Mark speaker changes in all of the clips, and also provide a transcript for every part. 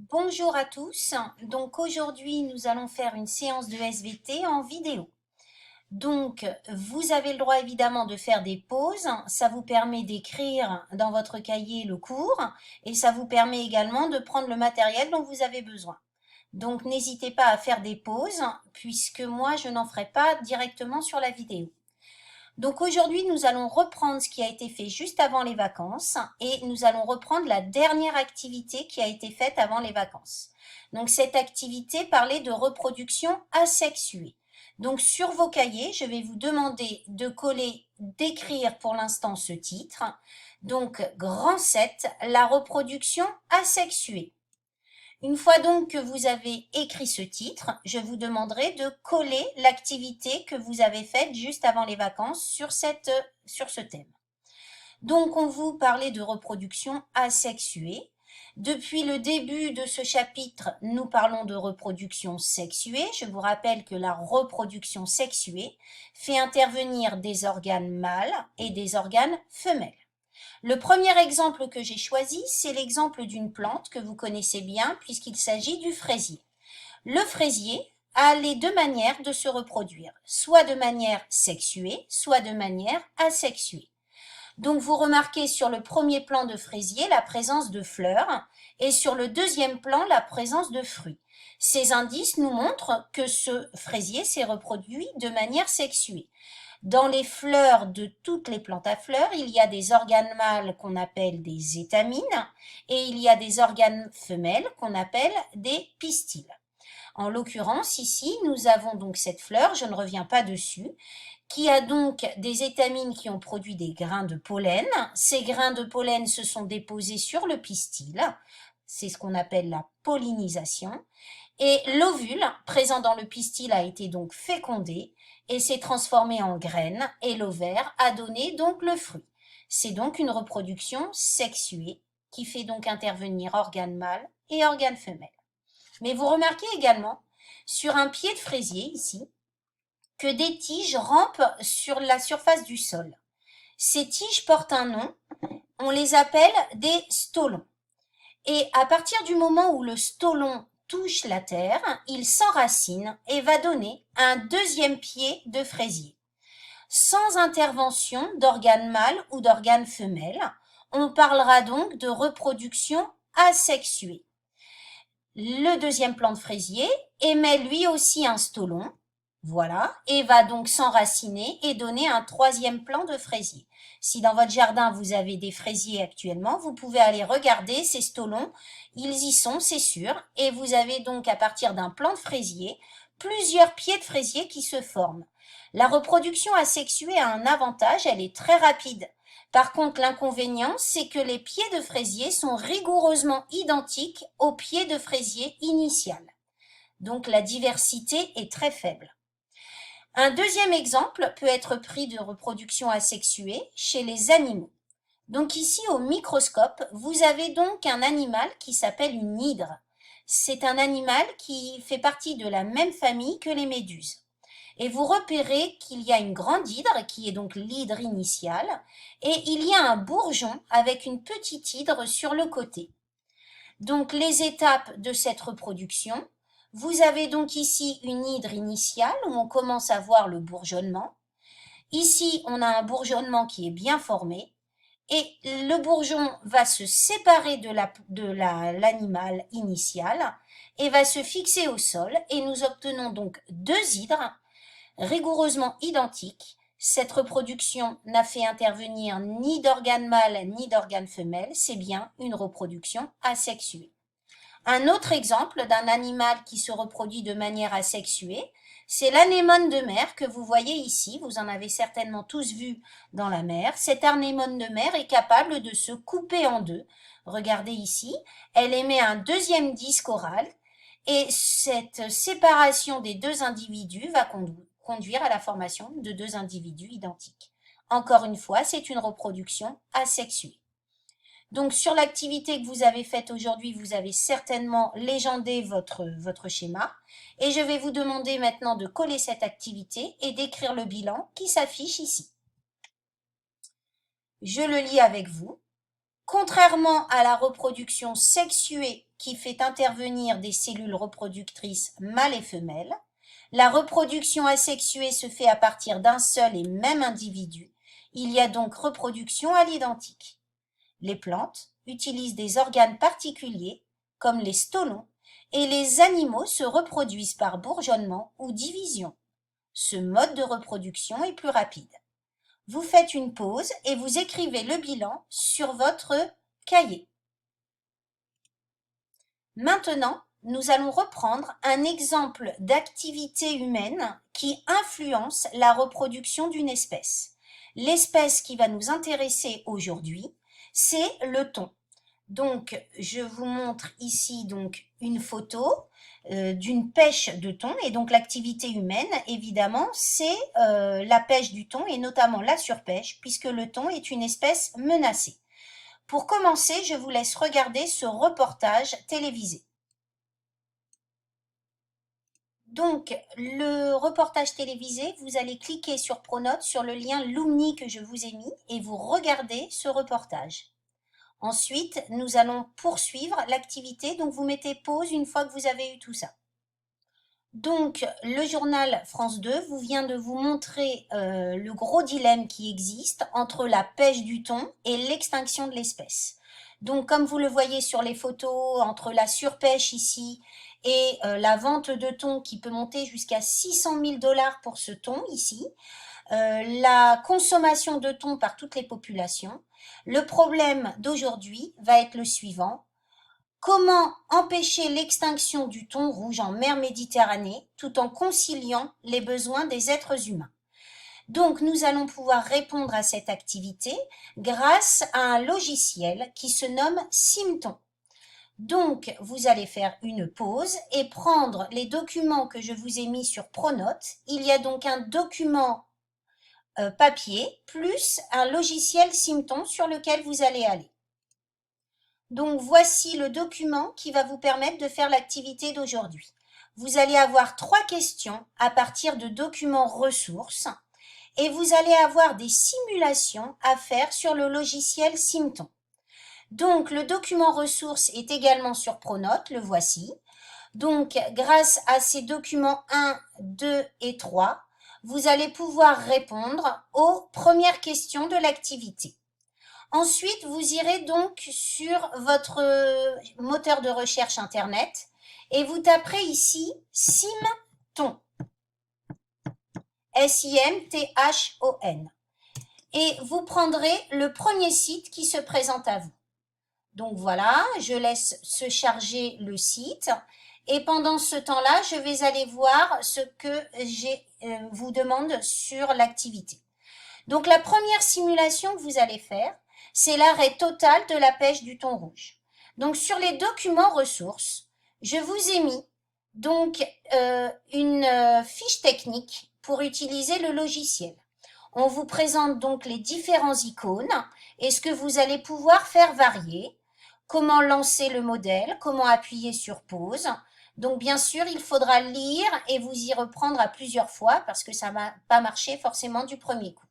Speaker 1: Bonjour à tous. Donc aujourd'hui, nous allons faire une séance de SVT en vidéo. Donc, vous avez le droit évidemment de faire des pauses. Ça vous permet d'écrire dans votre cahier le cours et ça vous permet également de prendre le matériel dont vous avez besoin. Donc, n'hésitez pas à faire des pauses puisque moi, je n'en ferai pas directement sur la vidéo. Donc aujourd'hui, nous allons reprendre ce qui a été fait juste avant les vacances et nous allons reprendre la dernière activité qui a été faite avant les vacances. Donc cette activité parlait de reproduction asexuée. Donc sur vos cahiers, je vais vous demander de coller, d'écrire pour l'instant ce titre. Donc grand 7, la reproduction asexuée. Une fois donc que vous avez écrit ce titre, je vous demanderai de coller l'activité que vous avez faite juste avant les vacances sur ce thème. Donc, on vous parlait de reproduction asexuée. Depuis le début de ce chapitre, nous parlons de reproduction sexuée. Je vous rappelle que la reproduction sexuée fait intervenir des organes mâles et des organes femelles. Le premier exemple que j'ai choisi, c'est l'exemple d'une plante que vous connaissez bien puisqu'il s'agit du fraisier. Le fraisier a les deux manières de se reproduire, soit de manière sexuée, soit de manière asexuée. Donc vous remarquez sur le premier plan de fraisier la présence de fleurs et sur le deuxième plan la présence de fruits. Ces indices nous montrent que ce fraisier s'est reproduit de manière sexuée. Dans les fleurs de toutes les plantes à fleurs, il y a des organes mâles qu'on appelle des étamines et il y a des organes femelles qu'on appelle des pistils. En l'occurrence, ici, nous avons donc cette fleur, je ne reviens pas dessus, qui a donc des étamines qui ont produit des grains de pollen. Ces grains de pollen se sont déposés sur le pistil. C'est ce qu'on appelle la pollinisation. Et l'ovule présent dans le pistil a été donc fécondé et s'est transformé en graine et l'ovaire a donné donc le fruit. C'est donc une reproduction sexuée qui fait donc intervenir organes mâles et organes femelles. Mais vous remarquez également sur un pied de fraisier ici que des tiges rampent sur la surface du sol. Ces tiges portent un nom, on les appelle des stolons. Et à partir du moment où le stolon touche la terre, il s'enracine et va donner un deuxième pied de fraisier. Sans intervention d'organes mâles ou d'organes femelles, on parlera donc de reproduction asexuée. Le deuxième plant de fraisier émet lui aussi un stolon, voilà, et va donc s'enraciner et donner un troisième plant de fraisier. Si dans votre jardin vous avez des fraisiers actuellement, vous pouvez aller regarder ces stolons, ils y sont, c'est sûr, et vous avez donc à partir d'un plant de fraisier, plusieurs pieds de fraisier qui se forment. La reproduction asexuée a un avantage, elle est très rapide. Par contre, l'inconvénient, c'est que les pieds de fraisier sont rigoureusement identiques aux pieds de fraisier initial. Donc la diversité est très faible. Un deuxième exemple peut être pris de reproduction asexuée chez les animaux. Donc ici au microscope, vous avez donc un animal qui s'appelle une hydre. C'est un animal qui fait partie de la même famille que les méduses. Et vous repérez qu'il y a une grande hydre qui est donc l'hydre initiale et il y a un bourgeon avec une petite hydre sur le côté. Donc les étapes de cette reproduction, vous avez donc ici une hydre initiale où on commence à voir le bourgeonnement. Ici, on a un bourgeonnement qui est bien formé et le bourgeon va se séparer de l'animal initial et va se fixer au sol et nous obtenons donc deux hydres rigoureusement identiques. Cette reproduction n'a fait intervenir ni d'organes mâles ni d'organes femelles, c'est bien une reproduction asexuée. Un autre exemple d'un animal qui se reproduit de manière asexuée, c'est l'anémone de mer que vous voyez ici, vous en avez certainement tous vu dans la mer. Cette anémone de mer est capable de se couper en deux. Regardez ici, elle émet un deuxième disque oral et cette séparation des deux individus va conduire à la formation de deux individus identiques. Encore une fois, c'est une reproduction asexuée. Donc sur l'activité que vous avez faite aujourd'hui, vous avez certainement légendé votre schéma. Et je vais vous demander maintenant de coller cette activité et d'écrire le bilan qui s'affiche ici. Je le lis avec vous. Contrairement à la reproduction sexuée qui fait intervenir des cellules reproductrices mâles et femelles, la reproduction asexuée se fait à partir d'un seul et même individu. Il y a donc reproduction à l'identique. Les plantes utilisent des organes particuliers, comme les stolons, et les animaux se reproduisent par bourgeonnement ou division. Ce mode de reproduction est plus rapide. Vous faites une pause et vous écrivez le bilan sur votre cahier. Maintenant, nous allons reprendre un exemple d'activité humaine qui influence la reproduction d'une espèce. L'espèce qui va nous intéresser aujourd'hui, c'est le thon. Donc, je vous montre ici donc une photo d'une pêche de thon. Et donc, l'activité humaine, évidemment, c'est la pêche du thon et notamment la surpêche, puisque le thon est une espèce menacée. Pour commencer, je vous laisse regarder ce reportage télévisé. Donc, le reportage télévisé, vous allez cliquer sur Pronote, sur le lien Lumni que je vous ai mis, et vous regardez ce reportage. Ensuite, nous allons poursuivre l'activité, donc vous mettez pause une fois que vous avez eu tout ça. Donc, le journal France 2 vient de vous montrer le gros dilemme qui existe entre la pêche du thon et l'extinction de l'espèce. Donc, comme vous le voyez sur les photos, entre la surpêche ici et la vente de thon qui peut monter jusqu'à 600 000 $ pour ce thon ici, la consommation de thon par toutes les populations. Le problème d'aujourd'hui va être le suivant. Comment empêcher l'extinction du thon rouge en mer Méditerranée tout en conciliant les besoins des êtres humains? Donc, nous allons pouvoir répondre à cette activité grâce à un logiciel qui se nomme Simthon. Donc, vous allez faire une pause et prendre les documents que je vous ai mis sur Pronote. Il y a donc un document papier plus un logiciel Simthon sur lequel vous allez aller. Donc voici le document qui va vous permettre de faire l'activité d'aujourd'hui. Vous allez avoir 3 questions à partir de documents ressources et vous allez avoir des simulations à faire sur le logiciel Simthon. Donc le document ressources est également sur Pronote, le voici. Donc grâce à ces documents 1, 2 et 3, vous allez pouvoir répondre aux premières questions de l'activité. Ensuite, vous irez donc sur votre moteur de recherche Internet et vous taperez ici Simthon. S-I-M-T-H-O-N. Et vous prendrez le premier site qui se présente à vous. Donc voilà, je laisse se charger le site. Et pendant ce temps-là, je vais aller voir ce que vous demande sur l'activité. Donc la première simulation que vous allez faire, c'est l'arrêt total de la pêche du thon rouge. Donc sur les documents ressources, je vous ai mis donc une fiche technique pour utiliser le logiciel. On vous présente donc les différents icônes et ce que vous allez pouvoir faire varier, comment lancer le modèle, comment appuyer sur pause. Donc bien sûr, il faudra lire et vous y reprendre à plusieurs fois parce que ça ne va pas marcher forcément du premier coup.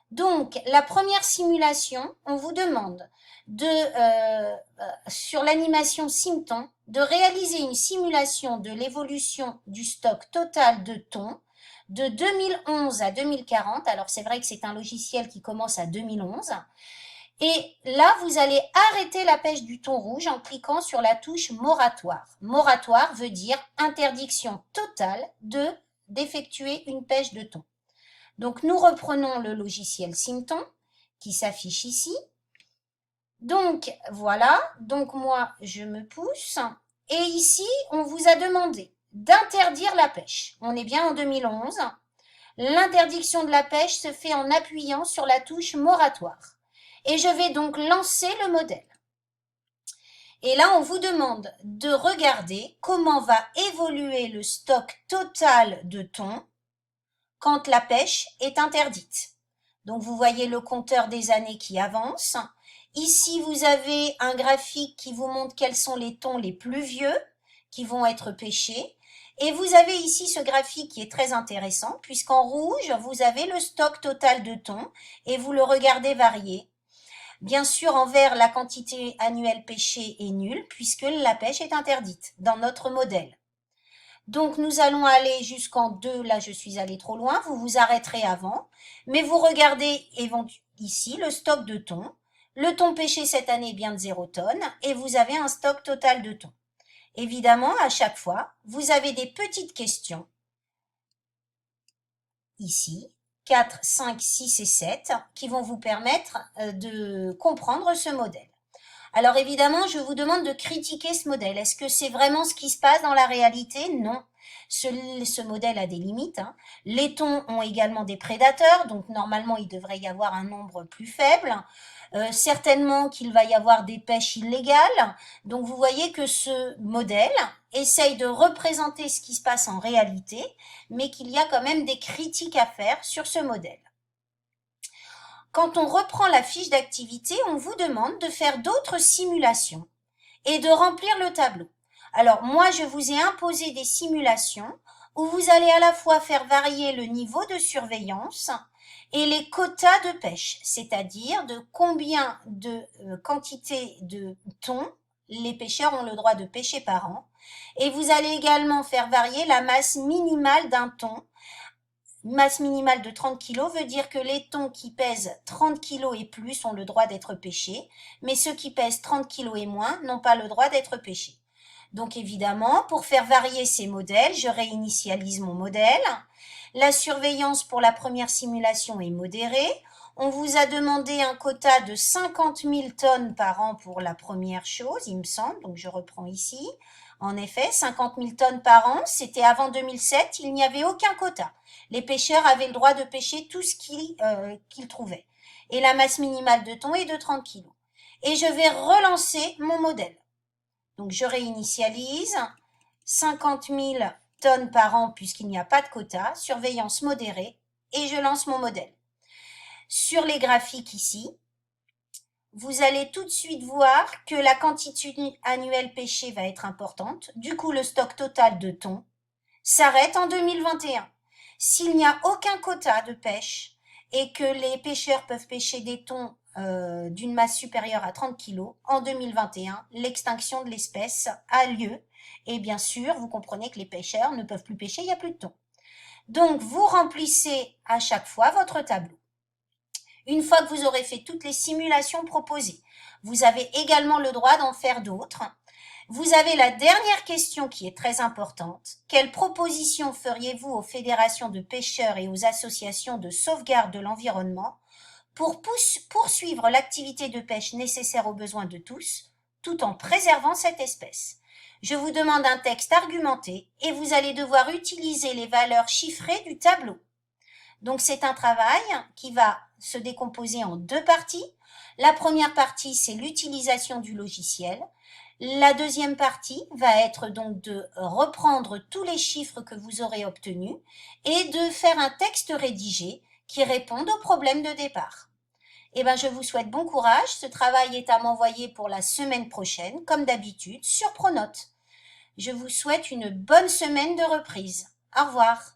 Speaker 1: Donc, la première simulation, on vous demande sur l'animation Simthon, de réaliser une simulation de l'évolution du stock total de thon de 2011 à 2040. Alors, c'est vrai que c'est un logiciel qui commence à 2011. Et là, vous allez arrêter la pêche du thon rouge en cliquant sur la touche moratoire. Moratoire veut dire interdiction totale d'effectuer une pêche de thon. Donc, nous reprenons le logiciel Simthon qui s'affiche ici. Donc, voilà. Donc, moi, je me pousse. Et ici, on vous a demandé d'interdire la pêche. On est bien en 2011. L'interdiction de la pêche se fait en appuyant sur la touche moratoire. Et je vais donc lancer le modèle. Et là, on vous demande de regarder comment va évoluer le stock total de thon quand la pêche est interdite. Donc, vous voyez le compteur des années qui avance. Ici, vous avez un graphique qui vous montre quels sont les thons les plus vieux qui vont être pêchés. Et vous avez ici ce graphique qui est très intéressant puisqu'en rouge, vous avez le stock total de thon et vous le regardez varier. Bien sûr, en vert, la quantité annuelle pêchée est nulle puisque la pêche est interdite dans notre modèle. Donc nous allons aller jusqu'en 2, là je suis allée trop loin, vous vous arrêterez avant, mais vous regardez ici le stock de thon. Le thon pêché cette année est bien de 0 tonnes et vous avez un stock total de thon. Évidemment, à chaque fois, vous avez des petites questions, ici, 4, 5, 6 et 7, qui vont vous permettre de comprendre ce modèle. Alors évidemment, je vous demande de critiquer ce modèle. Est-ce que c'est vraiment ce qui se passe dans la réalité? Non. Ce modèle a des limites. Les thons ont également des prédateurs, donc normalement il devrait y avoir un nombre plus faible. Certainement qu'il va y avoir des pêches illégales. Donc vous voyez que ce modèle essaye de représenter ce qui se passe en réalité, mais qu'il y a quand même des critiques à faire sur ce modèle. Quand on reprend la fiche d'activité, on vous demande de faire d'autres simulations et de remplir le tableau. Alors moi, je vous ai imposé des simulations où vous allez à la fois faire varier le niveau de surveillance et les quotas de pêche, c'est-à-dire de combien de quantité de thon les pêcheurs ont le droit de pêcher par an. Et vous allez également faire varier la masse minimale d'un thon. Masse minimale de 30 kg veut dire que les thons qui pèsent 30 kg et plus ont le droit d'être pêchés, mais ceux qui pèsent 30 kg et moins n'ont pas le droit d'être pêchés. Donc évidemment, pour faire varier ces modèles, je réinitialise mon modèle. La surveillance pour la première simulation est modérée. On vous a demandé un quota de 50 000 tonnes par an pour la première chose, il me semble, donc je reprends ici. En effet, 50 000 tonnes par an, c'était avant 2007, il n'y avait aucun quota. Les pêcheurs avaient le droit de pêcher tout ce qu'ils trouvaient. Et la masse minimale de thon est de 30 kg. Et je vais relancer mon modèle. Donc je réinitialise, 50 000 tonnes par an puisqu'il n'y a pas de quota, surveillance modérée, et je lance mon modèle. Sur les graphiques ici, vous allez tout de suite voir que la quantité annuelle pêchée va être importante. Du coup, le stock total de thon s'arrête en 2021. S'il n'y a aucun quota de pêche et que les pêcheurs peuvent pêcher des thons d'une masse supérieure à 30 kg, en 2021, l'extinction de l'espèce a lieu. Et bien sûr, vous comprenez que les pêcheurs ne peuvent plus pêcher, il n'y a plus de thon. Donc, vous remplissez à chaque fois votre tableau. Une fois que vous aurez fait toutes les simulations proposées, vous avez également le droit d'en faire d'autres. Vous avez la dernière question qui est très importante. Quelle proposition feriez-vous aux fédérations de pêcheurs et aux associations de sauvegarde de l'environnement pour poursuivre l'activité de pêche nécessaire aux besoins de tous, tout en préservant cette espèce? Je vous demande un texte argumenté et vous allez devoir utiliser les valeurs chiffrées du tableau. Donc c'est un travail qui va se décomposer en deux parties. La première partie, c'est l'utilisation du logiciel. La deuxième partie va être donc de reprendre tous les chiffres que vous aurez obtenus et de faire un texte rédigé qui réponde aux problèmes de départ. Eh bien, je vous souhaite bon courage. Ce travail est à m'envoyer pour la semaine prochaine, comme d'habitude, sur Pronote. Je vous souhaite une bonne semaine de reprise. Au revoir.